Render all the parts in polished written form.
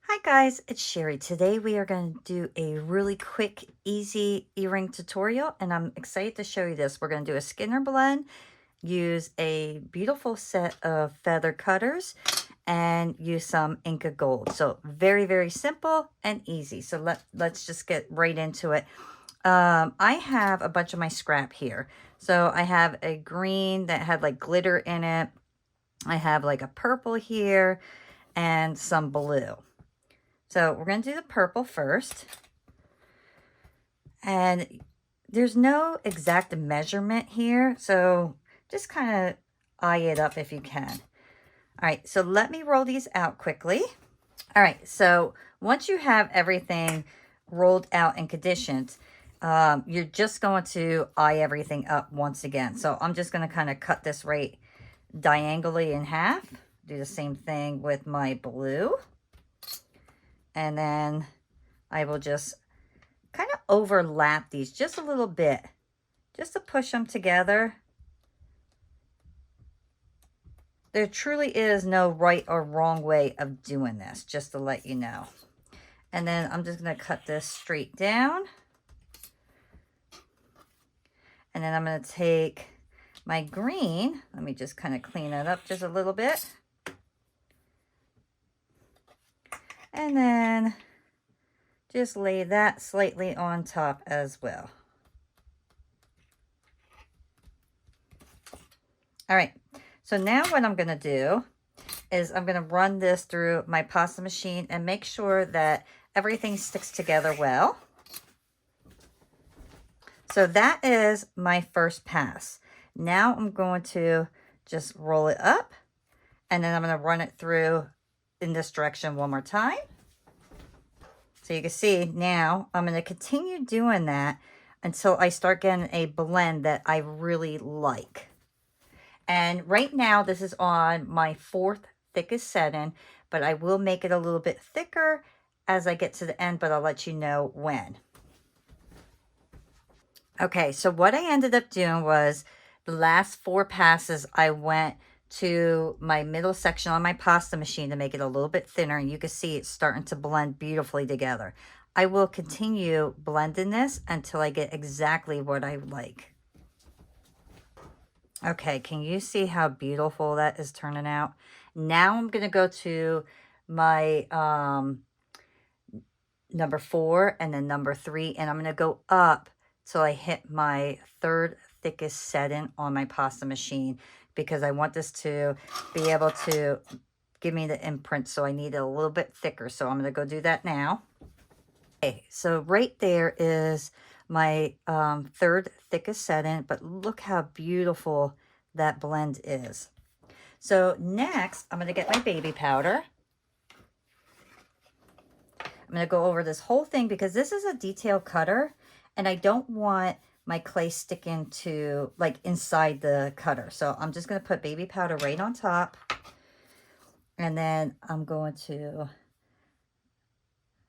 Hi guys, it's Sherry. Today we are going to do a really quick, easy earring tutorial, and I'm excited to show you this. We're going to do a Skinner blend, use a beautiful set of feather cutters, and use some Inca Gold. So very, very simple and easy. So let's just get right into it. I have a bunch of my scrap here. So I have a green that had like glitter in it. I have like a purple here and some blue. So we're going to do the purple first. And there's no exact measurement here, so just kind of eye it up if you can. All right, so let me roll these out quickly. All right, so once you have everything rolled out and conditioned, you're just going to eye everything up once again. So I'm just going to kind of cut this right diagonally in half. Do the same thing with my blue. And then I will just kind of overlap these just a little bit, just to push them together. There truly is no right or wrong way of doing this, just to let you know. And then I'm just going to cut this straight down. And then I'm going to take my green. Let me just kind of clean it up just a little bit. And then just lay that slightly on top as well. All right, so now what I'm going to do is I'm going to run this through my pasta machine and make sure that everything sticks together well. So that is my first pass. Now I'm going to just roll it up, and then I'm going to run it through in this direction one more time. So you can see now I'm going to continue doing that until I start getting a blend that I really like. And right now this is on my 4th thickest setting, but I will make it a little bit thicker as I get to the end, but I'll let you know when. Okay, so what I ended up doing was the last 4 passes I went to my middle section on my pasta machine to make it a little bit thinner, and you can see it's starting to blend beautifully together. I will continue blending this until I get exactly what I like. Okay, can you see how beautiful that is turning out? Now I'm going to go to my number 4 and then number 3, and I'm going to go up till I hit my 3rd thickest setting on my pasta machine, because I want this to be able to give me the imprint, so I need it a little bit thicker. So I'm going to go do that now. Okay, so right there is my 3rd thickest setting, but look how beautiful that blend is. So next, I'm going to get my baby powder. I'm going to go over this whole thing because this is a detail cutter, and I don't want my clay sticking to like inside the cutter. So I'm just going to put baby powder right on top, and then I'm going to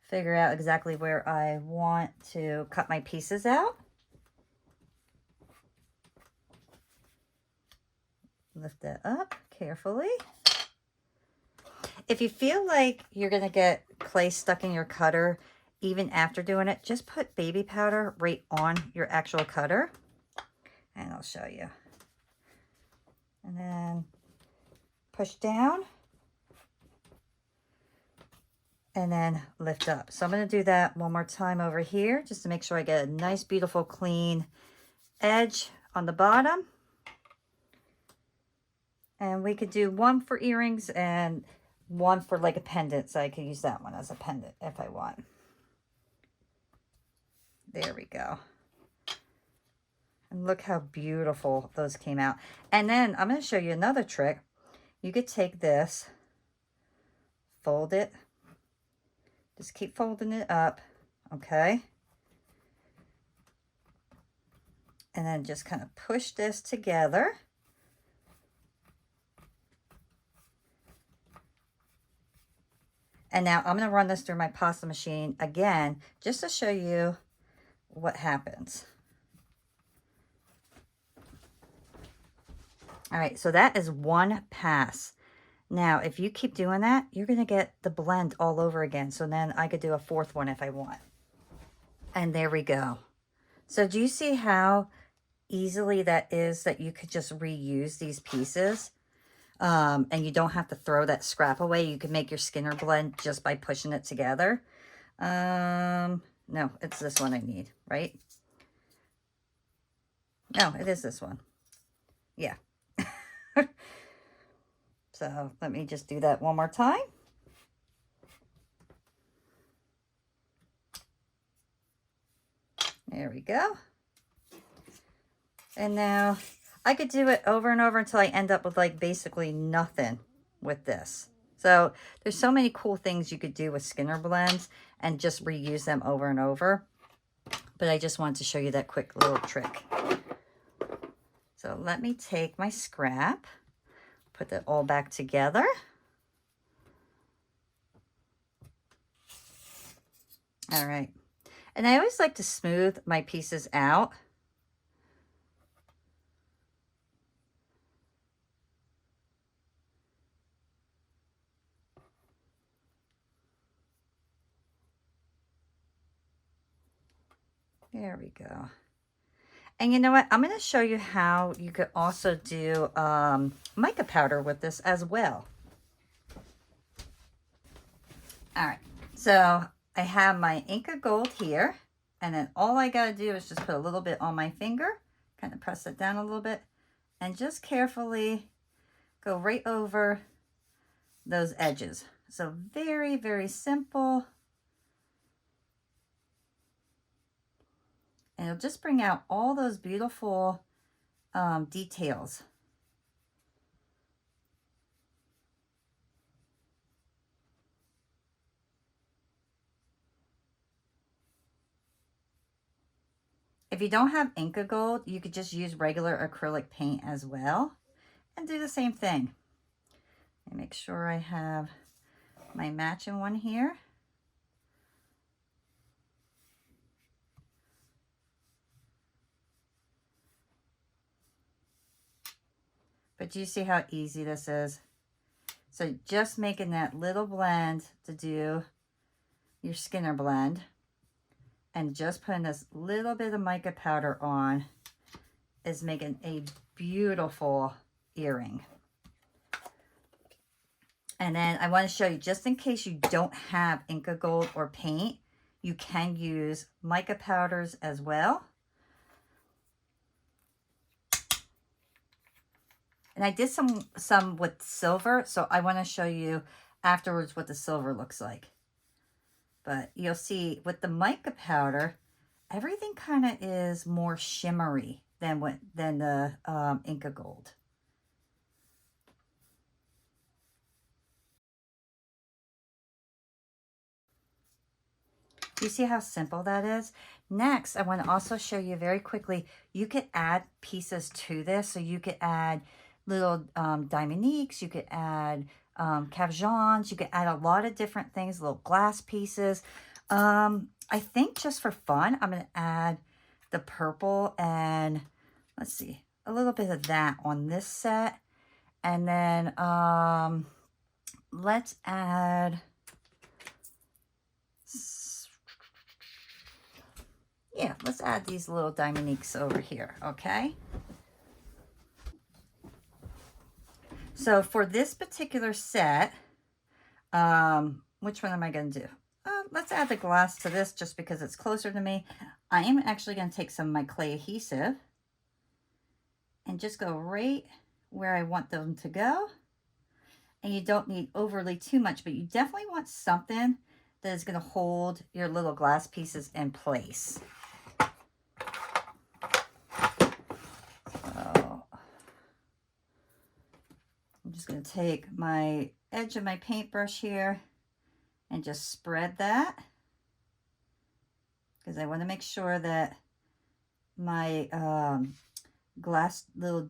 figure out exactly where I want to cut my pieces out. Lift that up carefully. If you feel like you're going to get clay stuck in your cutter, even after doing it, just put baby powder right on your actual cutter. And I'll show you. And then push down. And then lift up. So I'm going to do that one more time over here, just to make sure I get a nice, beautiful, clean edge on the bottom. And we could do one for earrings and one for like a pendant, so I could use that one as a pendant if I want. There we go. And look how beautiful those came out. And then I'm going to show you another trick. You could take this, fold it, just keep folding it up, okay? And then just kind of push this together. And now I'm going to run this through my pasta machine again, just to show you what happens. All right, so that is one pass. Now, if you keep doing that, you're going to get the blend all over again. So then I could do a fourth one if I want. And there we go. So do you see how easily that is, that you could just reuse these pieces? And you don't have to throw that scrap away. You can make your Skinner blend just by pushing it together. No, it's this one I need, right? No, it is this one. Yeah. So let me just do that one more time. There we go. And now I could do it over and over until I end up with like basically nothing with this. So there's so many cool things you could do with Skinner blends and just reuse them over and over. But I just wanted to show you that quick little trick. So let me take my scrap, put that all back together. All right. And I always like to smooth my pieces out. There we go. And you know what? I'm going to show you how you could also do mica powder with this as well. All right. So I have my Inca Gold here. And then all I got to do is just put a little bit on my finger. Kind of press it down a little bit. And just carefully go right over those edges. So very, very simple. And it'll just bring out all those beautiful details. If you don't have Inca Gold, you could just use regular acrylic paint as well and do the same thing. And make sure I have my matching one here. But do you see how easy this is? So just making that little blend to do your Skinner blend and just putting this little bit of mica powder on is making a beautiful earring. And then I want to show you, just in case you don't have Inca Gold or paint, you can use mica powders as well. And I did some with silver, so I want to show you afterwards what the silver looks like. But you'll see with the mica powder, everything kind of is more shimmery than the Inca Gold. You see how simple that is? Next, I want to also show you very quickly, you could add pieces to this. So you could add little Dominiques, you could add cabochons, you could add a lot of different things, little glass pieces. I think just for fun, I'm going to add the purple and let's see, a little bit of that on this set. And then let's add, yeah, let's add these little Dominiques over here, okay? So for this particular set, which one am I going to do? Let's add the glass to this just because it's closer to me. I am actually going to take some of my clay adhesive and just go right where I want them to go. And you don't need overly too much, but you definitely want something that is going to hold your little glass pieces in place. So I'm just going to take my edge of my paintbrush here and just spread that, because I want to make sure that my glass little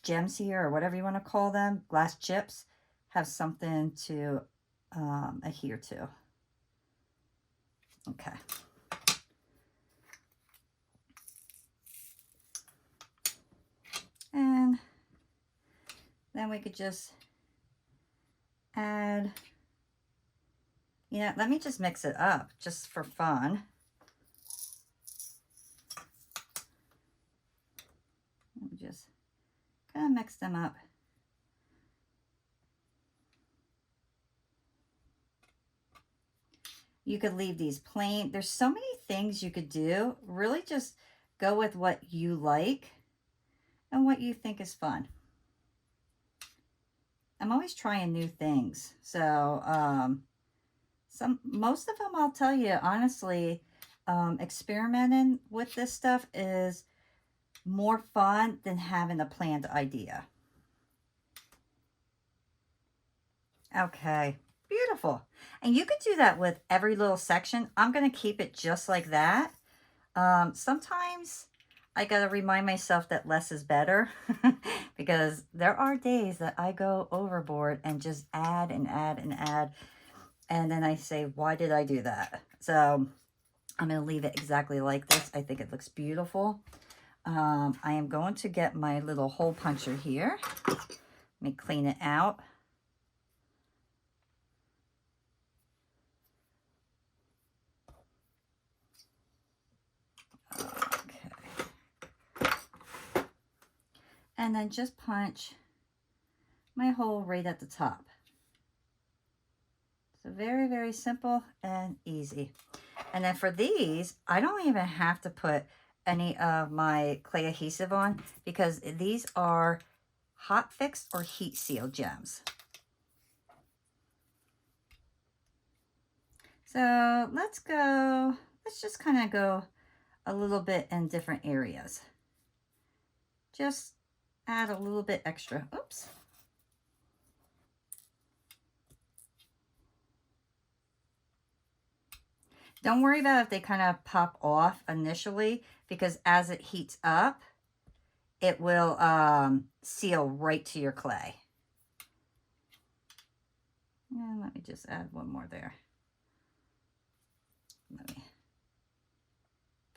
gems here, or whatever you want to call them, glass chips, have something to adhere to. Okay. And then we could just add, let me just mix it up just for fun. Let me just kind of mix them up. You could leave these plain. There's so many things you could do. Really just go with what you like and what you think is fun. I'm always trying new things. So most of them, I'll tell you, honestly, experimenting with this stuff is more fun than having a planned idea. Okay, beautiful. And you could do that with every little section. I'm going to keep it just like that. Sometimes I got to remind myself that less is better because there are days that I go overboard and just add and add and add. And then I say, why did I do that? So I'm going to leave it exactly like this. I think it looks beautiful. I am going to get my little hole puncher here. Let me clean it out. Okay. And then just punch my hole right at the top. So very, very simple and easy. And then for these, I don't even have to put any of my clay adhesive on because these are hot fixed or heat sealed gems. So let's just kind of go a little bit in different areas. Just add a little bit extra. Oops. Don't worry about if they kind of pop off initially, because as it heats up, it will seal right to your clay. And let me just add one more there. Let me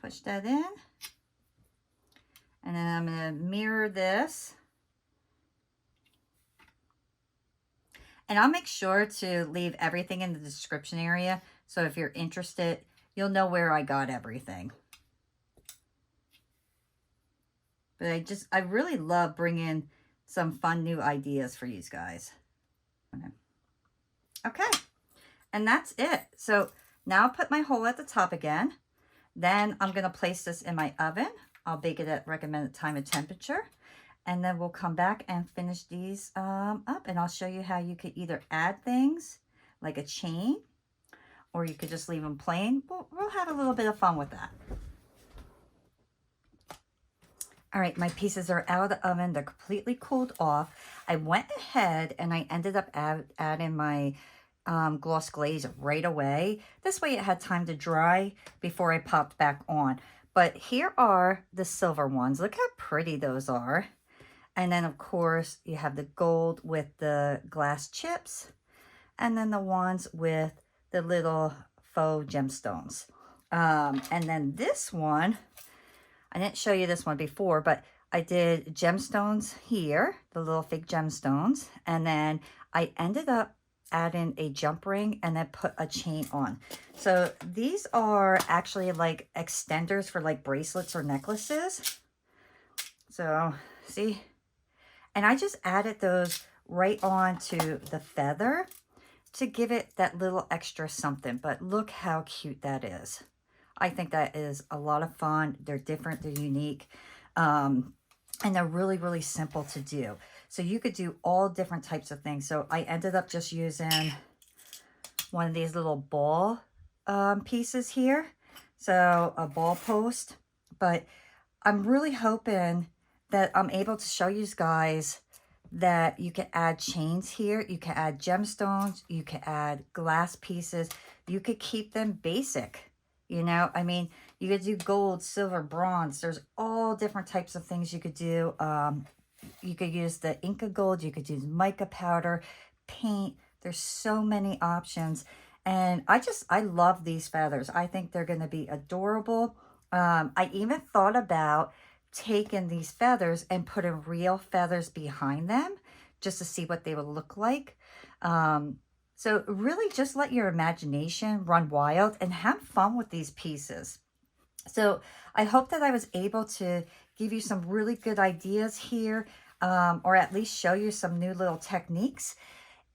push that in. And then I'm going to mirror this. And I'll make sure to leave everything in the description area. So if you're interested, you'll know where I got everything. But I really love bringing some fun new ideas for you guys. Okay, and that's it. So now I'll put my hole at the top again. Then I'm going to place this in my oven. I'll bake it at recommended time and temperature. And then we'll come back and finish these up. And I'll show you how you could either add things like a chain, or you could just leave them plain. We'll have a little bit of fun with that. All right, my pieces are out of the oven. They're completely cooled off. I went ahead and I ended up adding my gloss glaze right away. This way it had time to dry before I popped back on. But here are the silver ones. Look how pretty those are. And then, of course, you have the gold with the glass chips. And then the ones with the little faux gemstones. And then this one, I didn't show you this one before, but I did gemstones here, the little fake gemstones. And then I ended up adding a jump ring and then put a chain on. So these are actually like extenders for like bracelets or necklaces. So see, and I just added those right onto the feather to give it that little extra something. But look how cute that is. I think that is a lot of fun. They're different, they're unique, and they're really, really simple to do. So you could do all different types of things. So I ended up just using one of these little ball pieces here. So a ball post. But I'm really hoping that I'm able to show you guys that you can add chains here. You can add gemstones. You can add glass pieces. You could keep them basic. You know, I mean, you could do gold, silver, bronze. There's all different types of things you could do. You could use the Inca gold. You could use mica powder, paint. There's so many options. And I love these feathers. I think they're going to be adorable. I even thought about taking these feathers and putting real feathers behind them just to see what they would look like. So really just let your imagination run wild and have fun with these pieces. So I hope that I was able to give you some really good ideas here, or at least show you some new little techniques.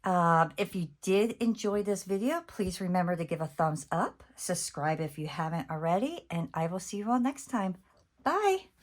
If you did enjoy this video, please remember to give a thumbs up, subscribe if you haven't already, and I will see you all next time. Bye.